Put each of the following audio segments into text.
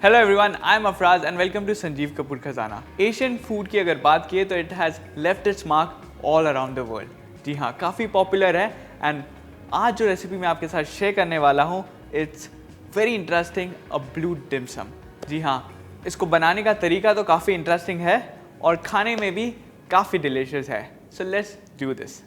Hello everyone, I am Afraz and welcome to Sanjeev Kapoor Khazana. Asian food की अगर बात की तो it has left its mark all around the world. जी हाँ, काफ़ी पॉपुलर है एंड आज जो रेसिपी मैं आपके साथ शेयर करने वाला हूँ it's very interesting, a blue dim sum. जी हाँ, इसको बनाने का तरीका तो काफ़ी इंटरेस्टिंग है और खाने में भी काफ़ी डिलीशियस है। So let's do this.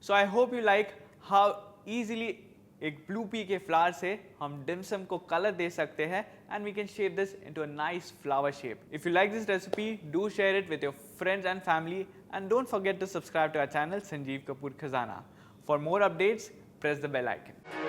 So I hope you like how easily एक ब्लू पी के फ्लावर से हम डिमसम को कलर दे सकते हैं and we can shape this into a nice flower shape. If you like this recipe, do share it with your friends and family and don't forget to subscribe to our channel Sanjeev Kapoor Khazana. For more updates, press the bell icon.